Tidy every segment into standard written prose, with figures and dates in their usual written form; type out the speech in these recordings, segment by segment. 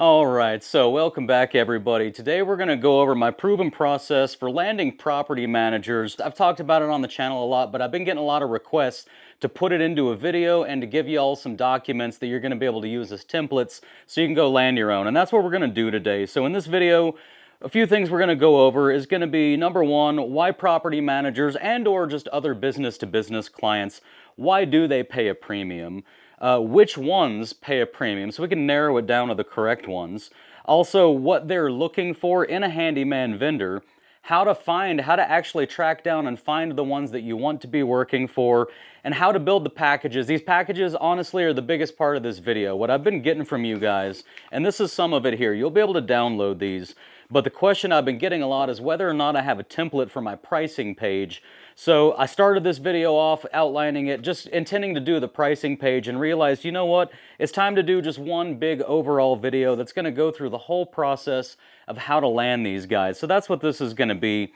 Alright, so welcome back everybody. Today we're going to go over my proven process for landing property managers. I've talked about it on the channel a lot, but I've been getting a lot of requests to put it into a video and to give you all some documents that you're going to be able to use as templates so you can go land your own. And that's what we're going to do today. So in this video, a few things we're going to go over is going to be number one, why property managers and or just other business-to-business clients, why do they pay a premium? Which ones pay a premium, so we can narrow it down to the correct ones. Also, what they're looking for in a handyman vendor, how to actually track down and find the ones that you want to be working for, and how to build the packages. These packages, honestly, are the biggest part of this video. What I've been getting from you guys, and this is some of it here, you'll be able to download these, but the question I've been getting a lot is whether or not I have a template for my pricing page. So I started this video off outlining it, just intending to do the pricing page, and realized, you know what, it's time to do just one big overall video that's going to go through the whole process of how to land these guys. So that's what this is going to be.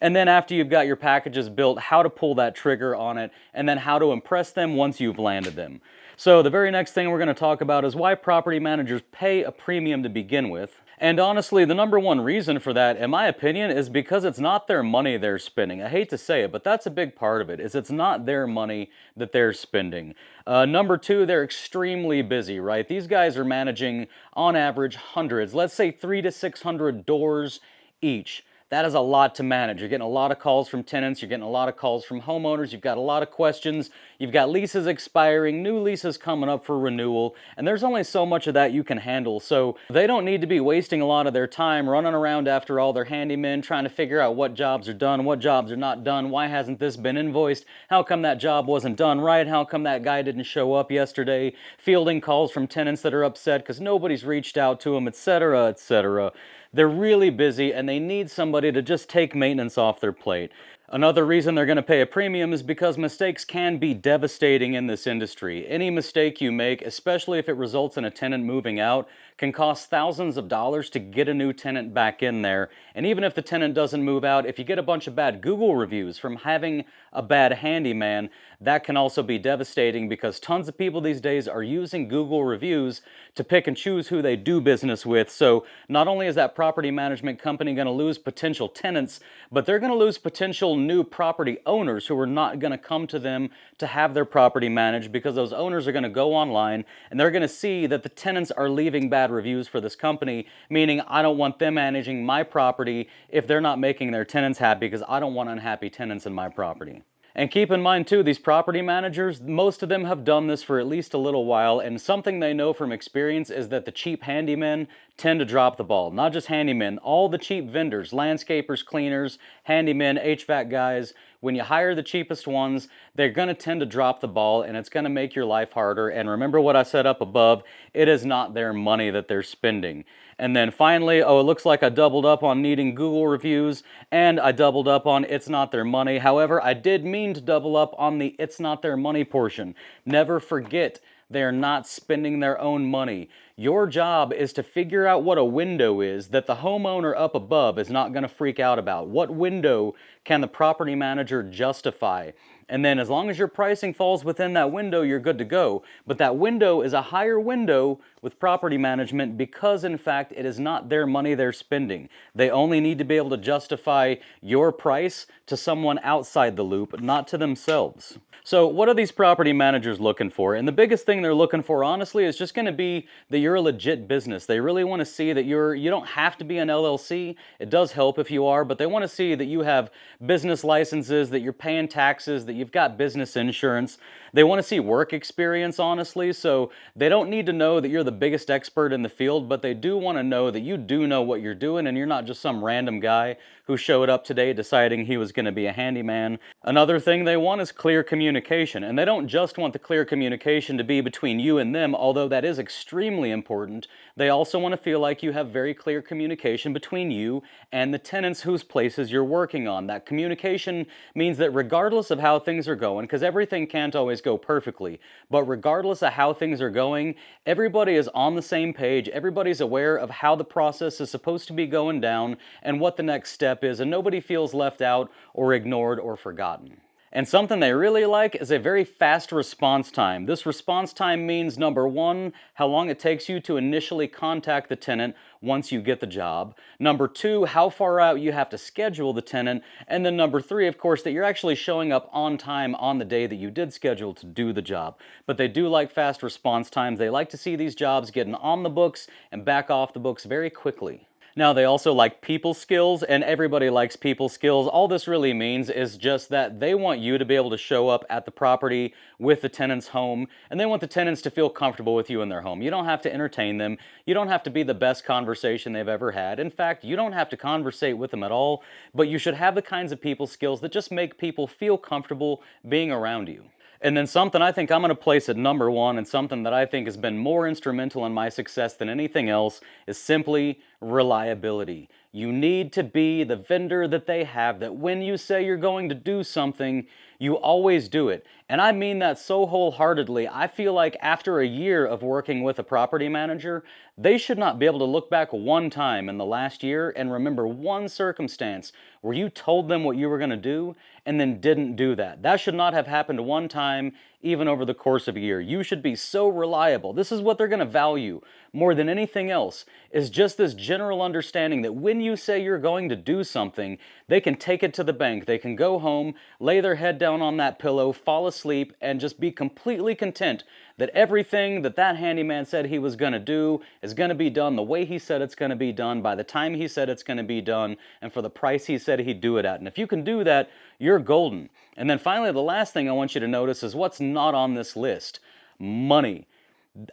And then after you've got your packages built, how to pull that trigger on it, and then how to impress them once you've landed them. So the very next thing we're going to talk about is why property managers pay a premium to begin with. And honestly, the number one reason for that, in my opinion, is because it's not their money they're spending. I hate to say it, but that's a big part of it, is it's not their money that they're spending. Number two, they're extremely busy, right? These guys are managing, on average, hundreds, let's say 300 to 600 doors each. That is a lot to manage. You're getting a lot of calls from tenants, you're getting a lot of calls from homeowners, you've got a lot of questions, you've got leases expiring, new leases coming up for renewal, and there's only so much of that you can handle. So they don't need to be wasting a lot of their time running around after all their handymen, trying to figure out what jobs are done, what jobs are not done, why hasn't this been invoiced, how come that job wasn't done right, how come that guy didn't show up yesterday, fielding calls from tenants that are upset because nobody's reached out to them, etc., etc. They're really busy and they need somebody to just take maintenance off their plate. Another reason they're going to pay a premium is because mistakes can be devastating in this industry. Any mistake you make, especially if it results in a tenant moving out, can cost thousands of dollars to get a new tenant back in there. And even if the tenant doesn't move out, if you get a bunch of bad Google reviews from having a bad handyman, that can also be devastating because tons of people these days are using Google reviews to pick and choose who they do business with. So not only is that property management company going to lose potential tenants, but they're going to lose potential new property owners who are not going to come to them to have their property managed, because those owners are going to go online and they're going to see that the tenants are leaving bad reviews for this company, meaning I don't want them managing my property if they're not making their tenants happy, because I don't want unhappy tenants in my property. And keep in mind too, these property managers, most of them have done this for at least a little while, and something they know from experience is that the cheap handymen tend to drop the ball. Not just handymen, all the cheap vendors, landscapers, cleaners, handymen, HVAC guys, when you hire the cheapest ones, they're going to tend to drop the ball, and it's going to make your life harder. And remember what I said up above, it is not their money that they're spending. And then finally, oh, it looks like I doubled up on needing Google reviews, and I doubled up on it's not their money. However, I did mean to double up on the it's not their money portion. Never forget, they're not spending their own money. Your job is to figure out what a window is that the homeowner up above is not going to freak out about. What window can the property manager justify? And then as long as your pricing falls within that window, you're good to go. But that window is a higher window with property management because, in fact, it is not their money they're spending. They only need to be able to justify your price to someone outside the loop, not to themselves. So what are these property managers looking for? And the biggest thing they're looking for, honestly, is just going to be that you're a legit business. They really want to see that you don't have to be an LLC. It does help if you are, but they want to see that you have business licenses, that you're paying taxes, that you've got business insurance. They want to see work experience, honestly, so they don't need to know that you're the biggest expert in the field, but they do want to know that you do know what you're doing and you're not just some random guy who showed up today deciding he was going to be a handyman. Another thing they want is clear communication, and they don't just want the clear communication to be between you and them, although that is extremely important. They also want to feel like you have very clear communication between you and the tenants whose places you're working on. That communication means that regardless of how things are going, because everything can't always go perfectly, but regardless of how things are going, everybody is on the same page, everybody's aware of how the process is supposed to be going down and what the next step is, and nobody feels left out or ignored or forgotten. And something they really like is a very fast response time. This response time means, number one, how long it takes you to initially contact the tenant once you get the job. Number two, how far out you have to schedule the tenant. And then number three, of course, that you're actually showing up on time on the day that you did schedule to do the job. But they do like fast response times. They like to see these jobs getting on the books and back off the books very quickly. Now, they also like people skills, and everybody likes people skills. All this really means is just that they want you to be able to show up at the property with the tenant's home, and they want the tenants to feel comfortable with you in their home. You don't have to entertain them. You don't have to be the best conversation they've ever had. In fact, you don't have to conversate with them at all, but you should have the kinds of people skills that just make people feel comfortable being around you. And then something I think I'm going to place at number one, and something that I think has been more instrumental in my success than anything else, is simply reliability. You need to be the vendor that they have, that when you say you're going to do something, you always do it. And I mean that so wholeheartedly. I feel like after a year of working with a property manager, they should not be able to look back one time in the last year and remember one circumstance where you told them what you were going to do and then didn't do that. That should not have happened one time, even over the course of a year. You should be so reliable. This is what they're going to value more than anything else, is just this general understanding that when you say you're going to do something, they can take it to the bank. They can go home, lay their head down on that pillow, fall asleep, and just be completely content that everything that that handyman said he was going to do is going to be done the way he said it's going to be done, by the time he said it's going to be done, and for the price he said he'd do it at. And if you can do that, you're golden. And then finally, the last thing I want you to notice is what's not on this list. Money.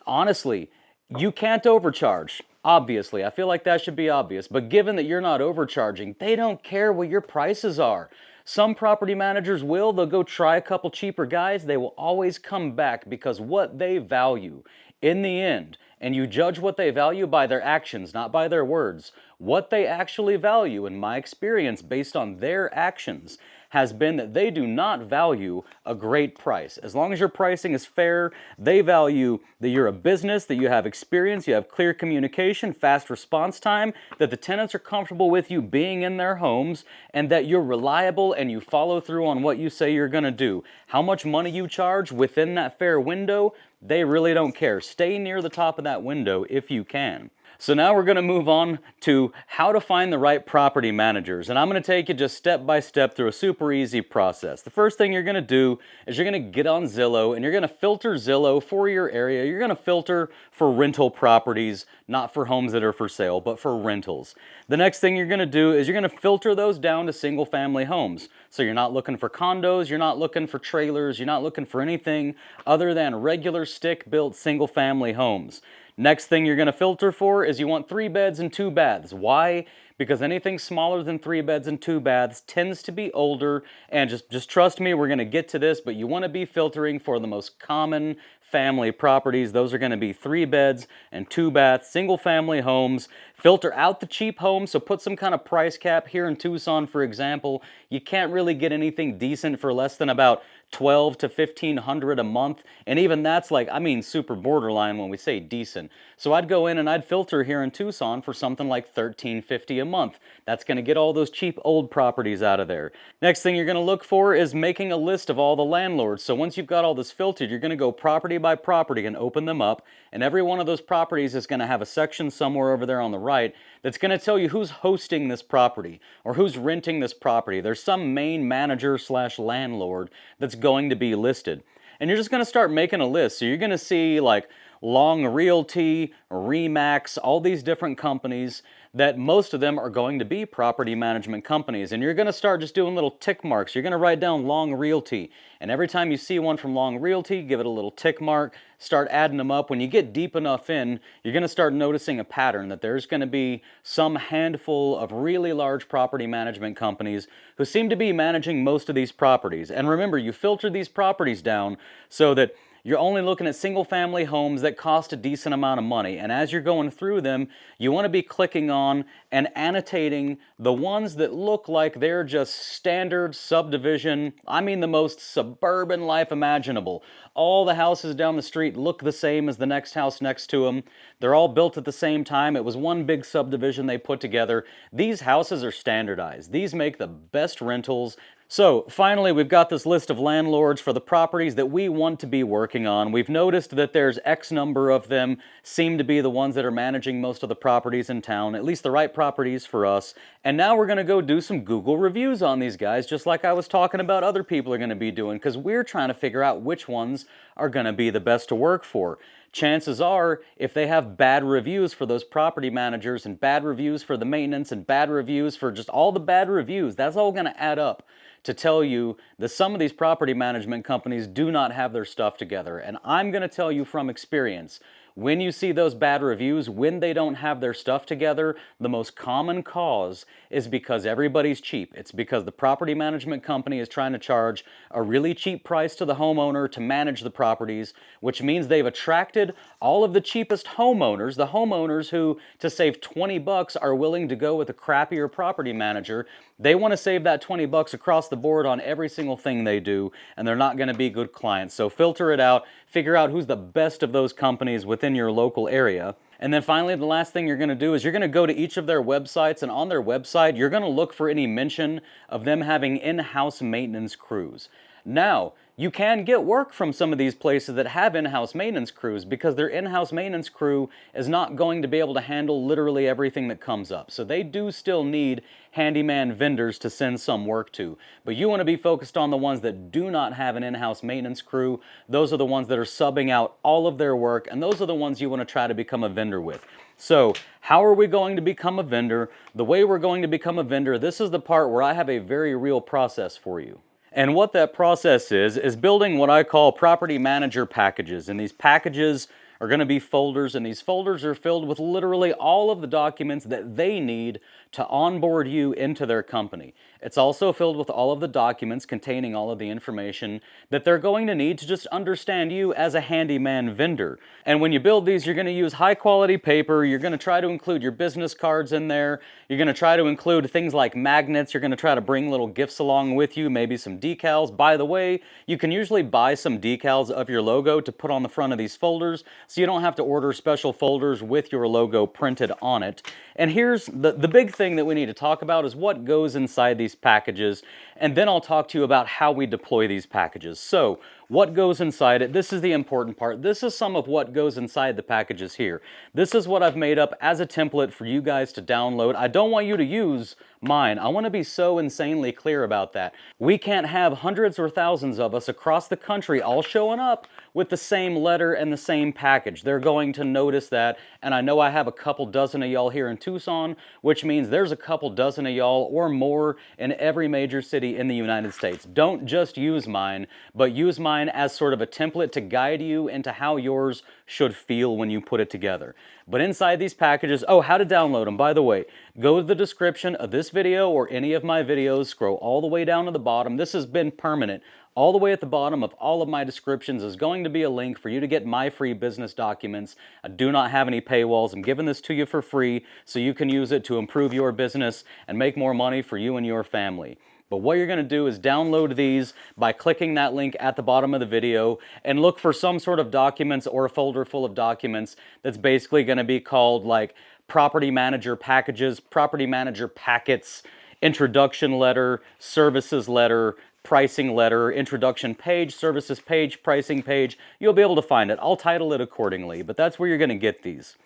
Honestly, you can't overcharge. Obviously, I feel like that should be obvious, but given that you're not overcharging, they don't care what your prices are. Some property managers will, they'll go try a couple cheaper guys, they will always come back because what they value in the end, and you judge what they value by their actions, not by their words, what they actually value, in my experience, based on their actions, has been that they do not value a great price. As long as your pricing is fair, they value that you're a business, that you have experience, you have clear communication, fast response time, that the tenants are comfortable with you being in their homes, and that you're reliable and you follow through on what you say you're going to do. How much money you charge within that fair window, they really don't care. Stay near the top of that window if you can. So now we're going to move on to how to find the right property managers. And I'm going to take you just step by step through a super easy process. The first thing you're going to do is you're going to get on Zillow and you're going to filter Zillow for your area. You're going to filter for rental properties, not for homes that are for sale, but for rentals. The next thing you're going to do is you're going to filter those down to single family homes. So you're not looking for condos, you're not looking for trailers, you're not looking for anything other than regular stick-built single family homes. Next thing you're going to filter for is you want 3 beds and 2 baths. Why? Because anything smaller than 3 beds and 2 baths tends to be older, and just trust me, we're going to get to this, but you want to be filtering for the most common family properties. Those are going to be 3 beds and 2 baths, single family homes. Filter out the cheap homes, so put some kind of price cap. Here in Tucson, for example, you can't really get anything decent for less than about $1,200 to $1,500 a month, and even that's like, I mean, super borderline when we say decent. So I'd go in and I'd filter here in Tucson for something like $1,350 a month. That's going to get all those cheap old properties out of there. Next thing you're going to look for is making a list of all the landlords. So once you've got all this filtered, you're going to go property by property and open them up, and every one of those properties is going to have a section somewhere over there on the right that's going to tell you who's hosting this property or who's renting this property. There's some main manager slash landlord that's going to be listed. And you're just going to start making a list. So you're going to see like Long Realty, Remax, all these different companies that most of them are going to be property management companies. And you're going to start just doing little tick marks. You're going to write down Long Realty. And every time you see one from Long Realty, give it a little tick mark, start adding them up. When you get deep enough in, you're going to start noticing a pattern that there's going to be some handful of really large property management companies who seem to be managing most of these properties. And remember, you filter these properties down so that you're only looking at single family homes that cost a decent amount of money. And as you're going through them, you want to be clicking on and annotating the ones that look like they're just standard subdivision. I mean the most suburban life imaginable. All the houses down the street look the same as the next house next to them. They're all built at the same time. It was one big subdivision they put together. These houses are standardized. These make the best rentals. So finally, we've got this list of landlords for the properties that we want to be working on. We've noticed that there's X number of them seem to be the ones that are managing most of the properties in town, at least the right properties for us. And now we're going to go do some Google reviews on these guys, just like I was talking about other people are going to be doing, because we're trying to figure out which ones are going to be the best to work for. Chances are, if they have bad reviews for those property managers and bad reviews for the maintenance and bad reviews for just all the bad reviews, that's all going to add up to tell you that some of these property management companies do not have their stuff together. And I'm going to tell you from experience, when you see those bad reviews, when they don't have their stuff together, the most common cause is because everybody's cheap. It's because the property management company is trying to charge a really cheap price to the homeowner to manage the properties, which means they've attracted all of the cheapest homeowners, the homeowners who, to save 20 bucks, are willing to go with a crappier property manager. They want to save that 20 bucks across the board on every single thing they do, and they're not going to be good clients. So filter it out, figure out who's the best of those companies within your local area. And then finally, the last thing you're going to do is you're going to go to each of their websites, and on their website, you're going to look for any mention of them having in-house maintenance crews. Now, you can get work from some of these places that have in-house maintenance crews because their in-house maintenance crew is not going to be able to handle literally everything that comes up. So they do still need handyman vendors to send some work to. But you want to be focused on the ones that do not have an in-house maintenance crew. Those are the ones that are subbing out all of their work, and those are the ones you want to try to become a vendor with. So, how are we going to become a vendor? The way we're going to become a vendor, this is the part where I have a very real process for you. And what that process is building what I call property manager packages. And these packages are going to be folders, and these folders are filled with literally all of the documents that they need to onboard you into their company. It's also filled with all of the documents containing all of the information that they're going to need to just understand you as a handyman vendor. And when you build these, you're going to use high quality paper. You're going to try to include your business cards in there. You're going to try to include things like magnets. You're going to try to bring little gifts along with you, maybe some decals. By the way, you can usually buy some decals of your logo to put on the front of these folders, so you don't have to order special folders with your logo printed on it. And here's the big thing that we need to talk about is what goes inside these packages, and then I'll talk to you about how we deploy these packages. So, what goes inside it? This is the important part. This is some of what goes inside the packages here. This is what I've made up as a template for you guys to download. I don't want you to use mine. I want to be so insanely clear about that. We can't have hundreds or thousands of us across the country all showing up with the same letter and the same package. They're going to notice that, and I know I have a couple dozen of y'all here in Tucson, which means there's a couple dozen of y'all or more in every major city in the United States. Don't just use mine, but use mine as sort of a template to guide you into how yours should feel when you put it together. But inside these packages, oh, how to download them, by the way, go to the description of this video or any of my videos, scroll all the way down to the bottom. This has been permanent. All the way at the bottom of all of my descriptions is going to be a link for you to get my free business documents. I do not have any paywalls. I'm giving this to you for free so you can use it to improve your business and make more money for you and your family. But what you're going to do is download these by clicking that link at the bottom of the video and look for some sort of documents or a folder full of documents that's basically going to be called like property manager packages, property manager packets, introduction letter, services letter, pricing letter, introduction page, services page, pricing page. You'll be able to find it. I'll title it accordingly, but that's where you're going to get these.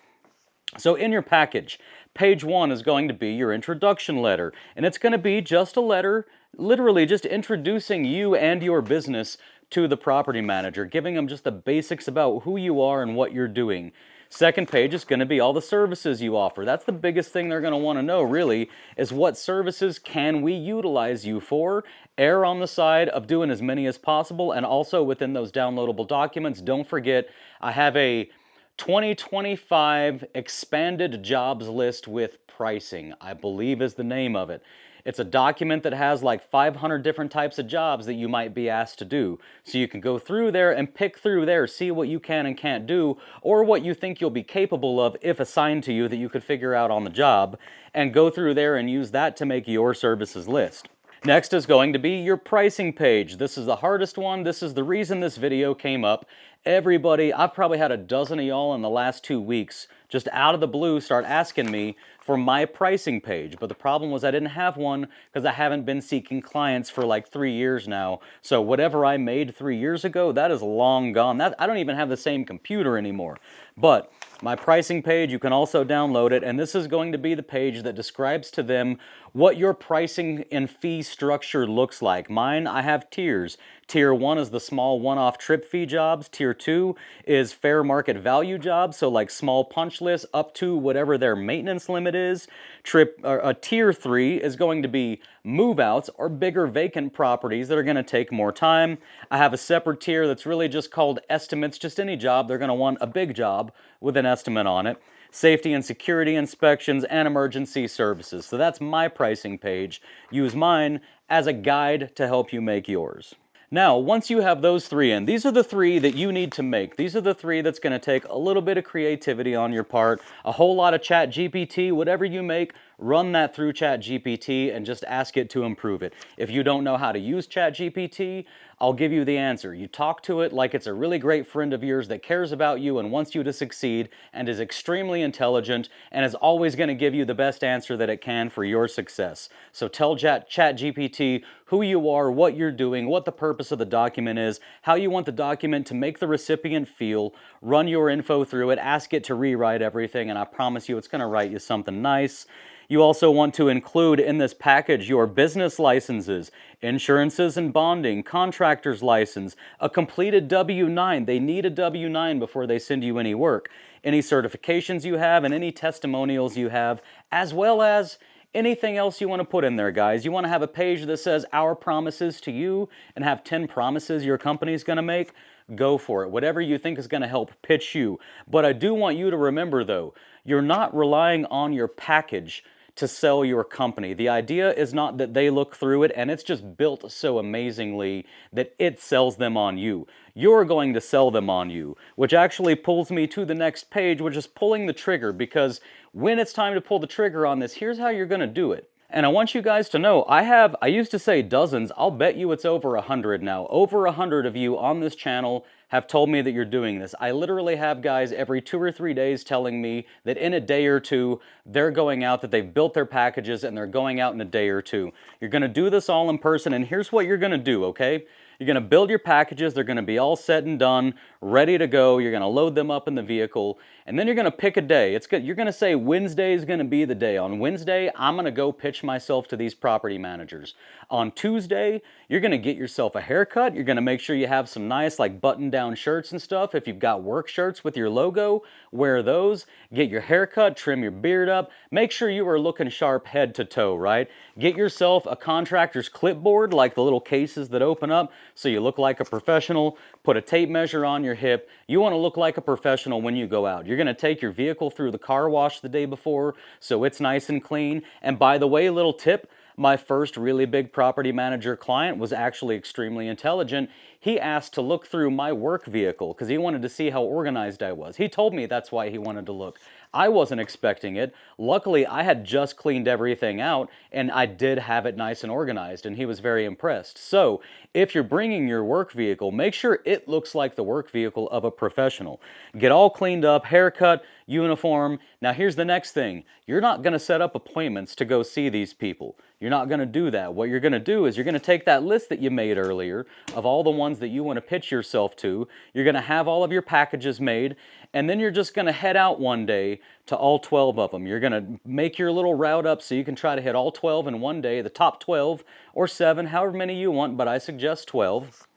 So in your package, page 1 is going to be your introduction letter, and it's going to be just a letter, literally just introducing you and your business to the property manager, giving them just the basics about who you are and what you're doing. Second page is going to be all the services you offer. That's the biggest thing they're going to want to know, really, is what services can we utilize you for? Err on the side of doing as many as possible, and also within those downloadable documents, don't forget, I have a 2025 expanded jobs list with pricing, I believe is the name of it. It's a document that has like 500 different types of jobs that you might be asked to do. So you can go through there and pick through there, see what you can and can't do, or what you think you'll be capable of if assigned to you that you could figure out on the job, and go through there and use that to make your services list. Next is going to be your pricing page. This is the hardest one. This is the reason this video came up. everybody, I've probably had a dozen of y'all in the last 2 weeks just out of the blue start asking me for my pricing page. But the problem was I didn't have one because I haven't been seeking clients for like 3 years now. So whatever I made 3 years ago, that is long gone. I don't even have the same computer anymore. But my pricing page, you can also download it, and this is going to be the page that describes to them what your pricing and fee structure looks like. Mine, I have tiers. Tier 1 is the small one-off trip fee jobs. Tier 2 is fair market value jobs, so like small punch lists up to whatever their maintenance limit is. Tier 3 is going to be move-outs or bigger vacant properties that are going to take more time. I have a separate tier that's really just called estimates, just any job. They're going to want a big job with an estimate on it. Safety and security inspections, and emergency services. So that's my pricing page. Use mine as a guide to help you make yours. Now, once you have those three in, these are the three that you need to make. These are the three that's going to take a little bit of creativity on your part, a whole lot of ChatGPT, whatever you make, run that through ChatGPT and just ask it to improve it. If you don't know how to use ChatGPT, I'll give you the answer. You talk to it like it's a really great friend of yours that cares about you and wants you to succeed and is extremely intelligent and is always going to give you the best answer that it can for your success. So tell ChatGPT who you are, what you're doing, what the purpose of the document is, how you want the document to make the recipient feel, run your info through it, ask it to rewrite everything, and I promise you it's going to write you something nice. You also want to include in this package your business licenses, insurances and bonding, contractor's license, a completed W-9. They need a W-9 before they send you any work. Any certifications you have and any testimonials you have, as well as anything else you want to put in there, guys. You want to have a page that says our promises to you and have 10 promises your company's going to make. Go for it. Whatever you think is going to help pitch you. But I do want you to remember, though, you're not relying on your package to sell your company. The idea is not that they look through it and it's just built so amazingly that it sells them on you. You're going to sell them on you, which actually pulls me to the next page, which is pulling the trigger, because when it's time to pull the trigger on this, here's how you're going to do it. And I want you guys to know, I used to say dozens, I'll bet you it's over 100 now. Over 100 of you on this channel have told me that you're doing this. I literally have guys every 2 or 3 days telling me that in a day or two, they're going out, that they've built their packages and they're going out in a day or two. You're going to do this all in person, and here's what you're going to do, okay? You're going to build your packages, they're going to be all set and done, ready to go, you're going to load them up in the vehicle, and then you're going to pick a day. You're going to say Wednesday is going to be the day. On Wednesday, I'm going to go pitch myself to these property managers. On Tuesday, you're going to get yourself a haircut, you're going to make sure you have some nice like button-down shirts and stuff. If you've got work shirts with your logo, wear those, get your haircut, trim your beard up, make sure you are looking sharp head to toe, right? Get yourself a contractor's clipboard, like the little cases that open up, so you look like a professional. Put a tape measure on your hip. You want to look like a professional when you go out. You're going to take your vehicle through the car wash the day before so it's nice and clean. And by the way, little tip, my first really big property manager client was actually extremely intelligent. He asked to look through my work vehicle because he wanted to see how organized I was. He told me that's why he wanted to look. I wasn't expecting it. Luckily, I had just cleaned everything out and I did have it nice and organized, and he was very impressed. So, if you're bringing your work vehicle, make sure it looks like the work vehicle of a professional. Get all cleaned up, haircut, uniform. Now here's the next thing. You're not going to set up appointments to go see these people. You're not going to do that. What you're going to do is you're going to take that list that you made earlier of all the ones that you want to pitch yourself to. You're going to have all of your packages made, and then you're just going to head out one day to all 12 of them. You're going to make your little route up so you can try to hit all 12 in one day, the top 12 or 7, however many you want, but I suggest 12.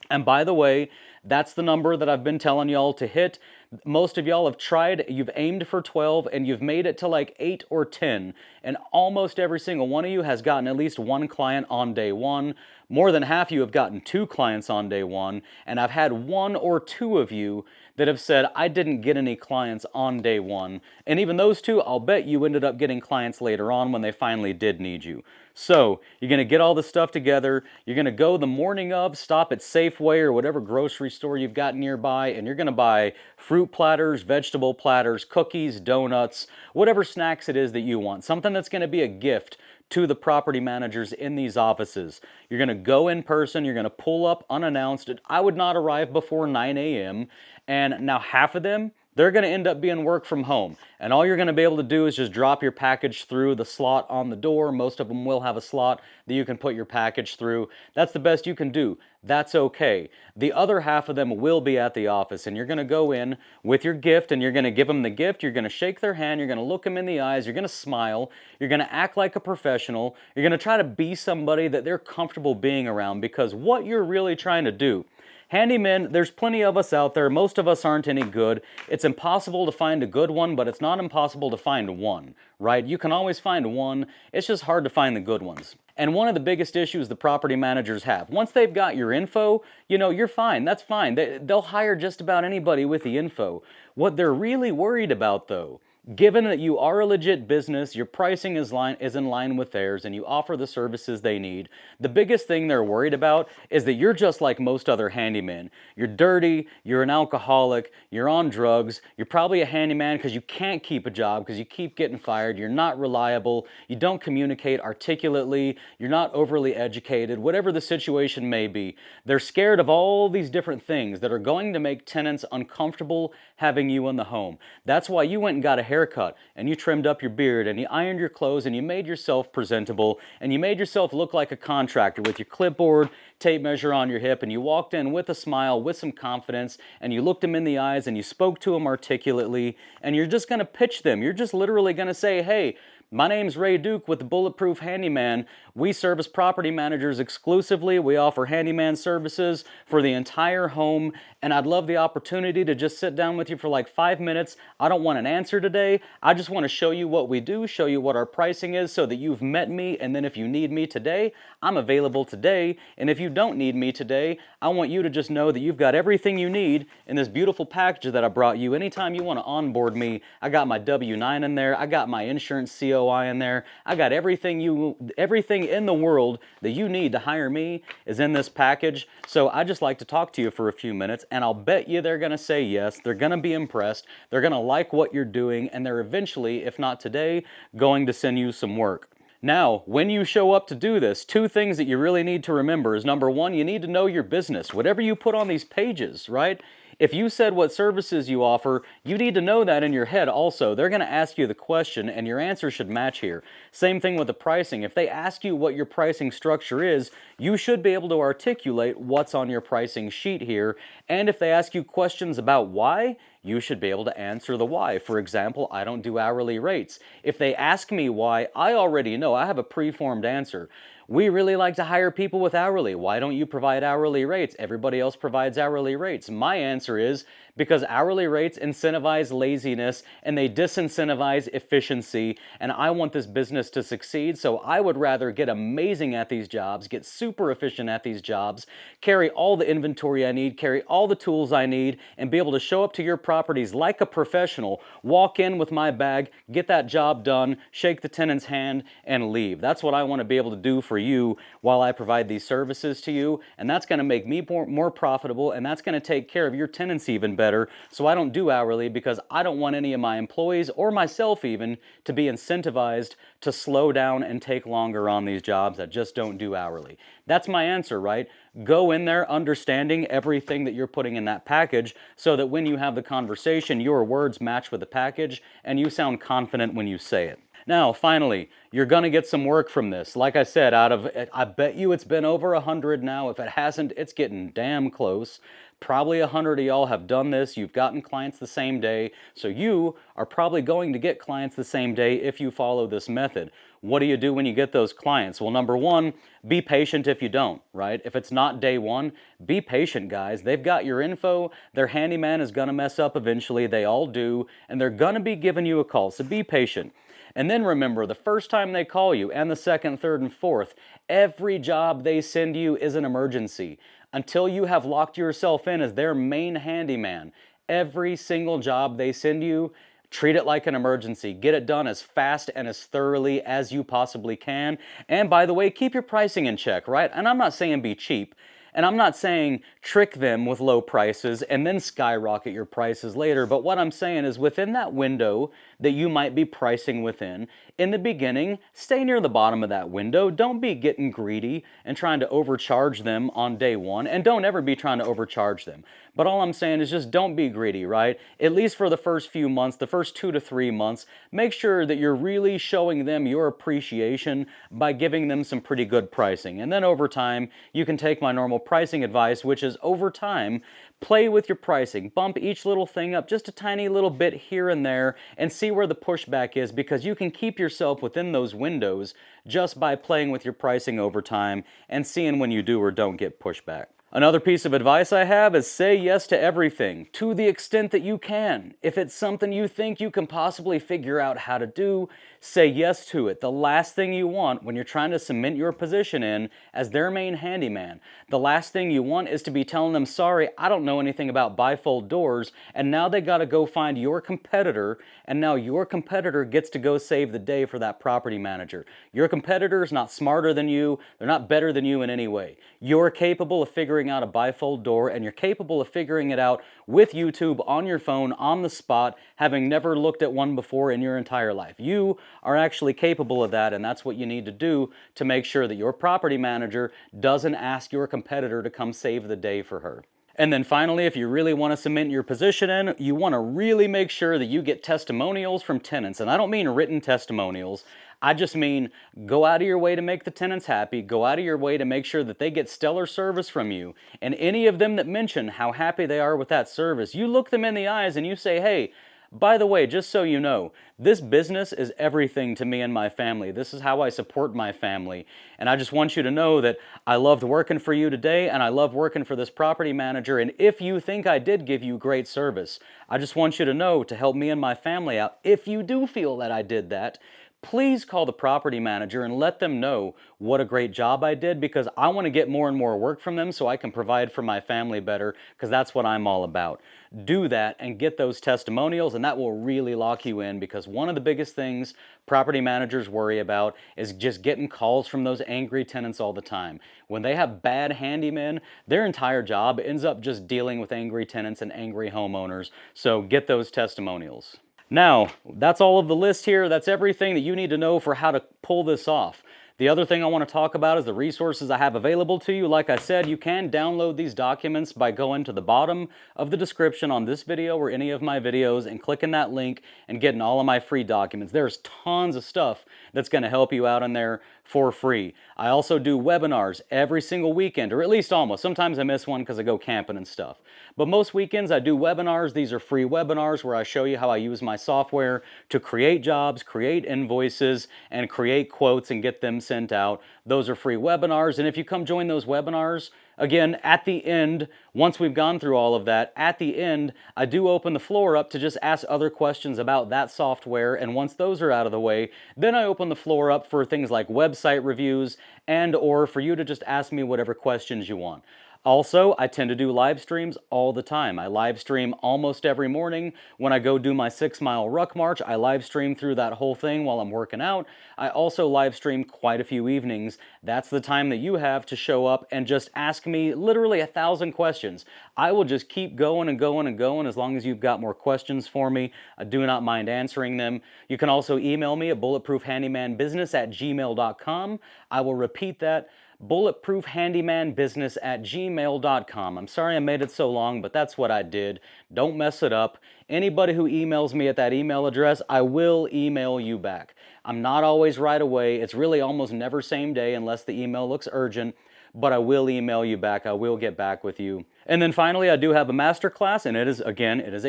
And by the way, that's the number that I've been telling y'all to hit. Most of y'all have tried, you've aimed for 12, and you've made it to like 8 or 10. And almost every single one of you has gotten at least one client on day one. More than half of you have gotten 2 clients on day one. And I've had 1 or 2 of you that have said, I didn't get any clients on day one. And even those 2, I'll bet you ended up getting clients later on when they finally did need you. So, you're going to get all this stuff together, you're going to go the morning of, stop at Safeway or whatever grocery store you've got nearby, and you're going to buy fruit platters, vegetable platters, cookies, donuts, whatever snacks it is that you want. Something that's going to be a gift to the property managers in these offices. You're going to go in person, you're going to pull up unannounced. I would not arrive before 9 a.m. And now half of them, they're going to end up being work from home. And all you're going to be able to do is just drop your package through the slot on the door. Most of them will have a slot that you can put your package through. That's the best you can do. That's okay. The other half of them will be at the office, and you're going to go in with your gift, and you're going to give them the gift. You're going to shake their hand. You're going to look them in the eyes. You're going to smile. You're going to act like a professional. You're going to try to be somebody that they're comfortable being around, because what you're really trying to do, handymen, there's plenty of us out there. Most of us aren't any good. It's impossible to find a good one, but it's not impossible to find one, right? You can always find one. It's just hard to find the good ones. And one of the biggest issues the property managers have, once they've got your info, you know, you're fine. That's fine. They'll hire just about anybody with the info. What they're really worried about, though, given that you are a legit business, your pricing is in line with theirs, and you offer the services they need, the biggest thing they're worried about is that you're just like most other handymen. You're dirty, you're an alcoholic, you're on drugs, you're probably a handyman because you can't keep a job because you keep getting fired, you're not reliable, you don't communicate articulately, you're not overly educated, whatever the situation may be. They're scared of all these different things that are going to make tenants uncomfortable having you in the home. That's why you went and got a haircut, and you trimmed up your beard, and you ironed your clothes, and you made yourself presentable, and you made yourself look like a contractor with your clipboard, tape measure on your hip, and you walked in with a smile, with some confidence, and you looked them in the eyes, and you spoke to them articulately, and you're just going to pitch them. You're just literally going to say, hey, my name's Ray Duke with the Bulletproof Handyman. We service property managers exclusively. We offer handyman services for the entire home, and I'd love the opportunity to just sit down with you for like 5 minutes. I don't want an answer today. I just want to show you what we do, show you what our pricing is so that you've met me, and then if you need me today, I'm available today, and if you don't need me today, I want you to just know that you've got everything you need in this beautiful package that I brought you. Anytime you want to onboard me, I got my W-9 in there, I got my insurance COI in there, I got everything in the world that you need to hire me is in this package. So I just like to talk to you for a few minutes, and I'll bet you they're going to say yes, they're going to be impressed, they're going to like what you're doing, and they're eventually, if not today, going to send you some work. Now, when you show up to do this, two things that you really need to remember is, number one, you need to know your business. Whatever you put on these pages, right? If you said what services you offer, you need to know that in your head also. They're going to ask you the question, and your answer should match here. Same thing with the pricing. If they ask you what your pricing structure is, you should be able to articulate what's on your pricing sheet here. And if they ask you questions about why, you should be able to answer the why. For example, I don't do hourly rates. If they ask me why, I already know. I have a preformed answer. We really like to hire people with hourly. Why don't you provide hourly rates? Everybody else provides hourly rates. My answer is because hourly rates incentivize laziness and they disincentivize efficiency, and I want this business to succeed, so I would rather get amazing at these jobs, get super efficient at these jobs, carry all the inventory I need, carry all the tools I need, and be able to show up to your properties like a professional, walk in with my bag, get that job done, shake the tenant's hand, and leave. That's what I want to be able to do for you while I provide these services to you, and that's going to make me more profitable, and that's going to take care of your tenants even better. So I don't do hourly because I don't want any of my employees or myself even to be incentivized to slow down and take longer on these jobs that just don't do hourly. That's my answer, right? Go in there understanding everything that you're putting in that package so that when you have the conversation, your words match with the package and you sound confident when you say it. Now, finally, you're going to get some work from this. Like I said, I bet you it's been over 100 now. If it hasn't, it's getting damn close. Probably 100 of y'all have done this. You've gotten clients the same day. So you are probably going to get clients the same day if you follow this method. What do you do when you get those clients? Well, number one, be patient if you don't, right? If it's not day one, be patient, guys. They've got your info. Their handyman is going to mess up eventually. They all do. And they're going to be giving you a call. So be patient. And then remember, the first time they call you, and the second, third, and fourth, every job they send you is an emergency. Until you have locked yourself in as their main handyman, every single job they send you, treat it like an emergency. Get it done as fast and as thoroughly as you possibly can. And by the way, keep your pricing in check, right? And I'm not saying be cheap. And I'm not saying trick them with low prices and then skyrocket your prices later, but what I'm saying is within that window that you might be pricing within. In the beginning, stay near the bottom of that window. Don't be getting greedy and trying to overcharge them on day one, and don't ever be trying to overcharge them. But all I'm saying is just don't be greedy, right? At least for the first few months, the first 2 to 3 months, make sure that you're really showing them your appreciation by giving them some pretty good pricing. And then over time, you can take my normal pricing advice, which is over time, play with your pricing. Bump each little thing up just a tiny little bit here and there and see where the pushback is, because you can keep yourself within those windows just by playing with your pricing over time and seeing when you do or don't get pushback. Another piece of advice I have is say yes to everything, to the extent that you can. If it's something you think you can possibly figure out how to do, say yes to it. The last thing you want when you're trying to cement your position in as their main handyman, the last thing you want is to be telling them, sorry, I don't know anything about bifold doors, and now they gotta go find your competitor, and now your competitor gets to go save the day for that property manager. Your competitor is not smarter than you, they're not better than you in any way. You're capable of figuring out a bifold door, and you're capable of figuring it out with YouTube on your phone on the spot, having never looked at one before in your entire life. You are actually capable of that, and that's what you need to do to make sure that your property manager doesn't ask your competitor to come save the day for her. And then finally, if you really want to cement your position in, you want to really make sure that you get testimonials from tenants. And I don't mean written testimonials. I just mean go out of your way to make the tenants happy, go out of your way to make sure that they get stellar service from you. And any of them that mention how happy they are with that service, you look them in the eyes and you say, hey, by the way, just so you know, this business is everything to me and my family. This is how I support my family. And I just want you to know that I loved working for you today, and I love working for this property manager. And if you think I did give you great service, I just want you to know, to help me and my family out, if you do feel that I did that, please call the property manager and let them know what a great job I did, because I want to get more and more work from them so I can provide for my family better, because that's what I'm all about. Do that and get those testimonials, and that will really lock you in, because one of the biggest things property managers worry about is just getting calls from those angry tenants all the time. When they have bad handymen, their entire job ends up just dealing with angry tenants and angry homeowners. So get those testimonials. Now, that's all of the list here. That's everything that you need to know for how to pull this off. The other thing I want to talk about is the resources I have available to you. Like I said, you can download these documents by going to the bottom of the description on this video or any of my videos and clicking that link and getting all of my free documents. There's tons of stuff that's going to help you out in there for free. I also do webinars every single weekend, or at least almost. Sometimes I miss one because I go camping and stuff. But most weekends I do webinars. These are free webinars where I show you how I use my software to create jobs, create invoices, and create quotes and get them sent out. Those are free webinars, and if you come join those webinars, again, at the end, once we've gone through all of that, at the end, I do open the floor up to just ask other questions about that software, and once those are out of the way, then I open the floor up for things like website reviews and or for you to just ask me whatever questions you want. Also, I tend to do live streams all the time. I live stream almost every morning. When I go do my 6-mile ruck march, I live stream through that whole thing while I'm working out. I also live stream quite a few evenings. That's the time that you have to show up and just ask me literally 1,000 questions. I will just keep going and going and going as long as you've got more questions for me. I do not mind answering them. You can also email me at bulletproofhandymanbusiness@gmail.com. I will repeat that. bulletproofhandymanbusiness@gmail.com. I'm sorry I made it so long, but that's what I did. Don't mess it up. Anybody who emails me at that email address, I will email you back. I'm not always right away. It's really almost never same day unless the email looks urgent, but I will email you back. I will get back with you. And then finally, I do have a masterclass, and it is a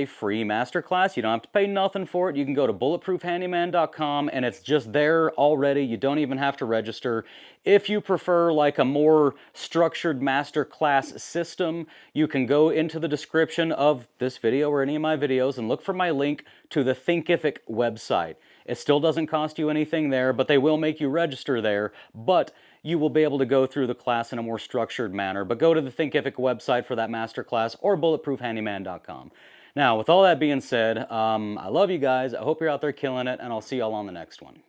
free masterclass. You don't have to pay nothing for it. You can go to bulletproofhandyman.com, and it's just there already. You don't even have to register. If you prefer like a more structured masterclass system, you can go into the description of this video or any of my videos and look for my link to the Thinkific website. It still doesn't cost you anything there, but they will make you register there. But you will be able to go through the class in a more structured manner. But go to the Thinkific website for that masterclass or bulletproofhandyman.com. Now, with all that being said, I love you guys. I hope you're out there killing it, and I'll see y'all on the next one.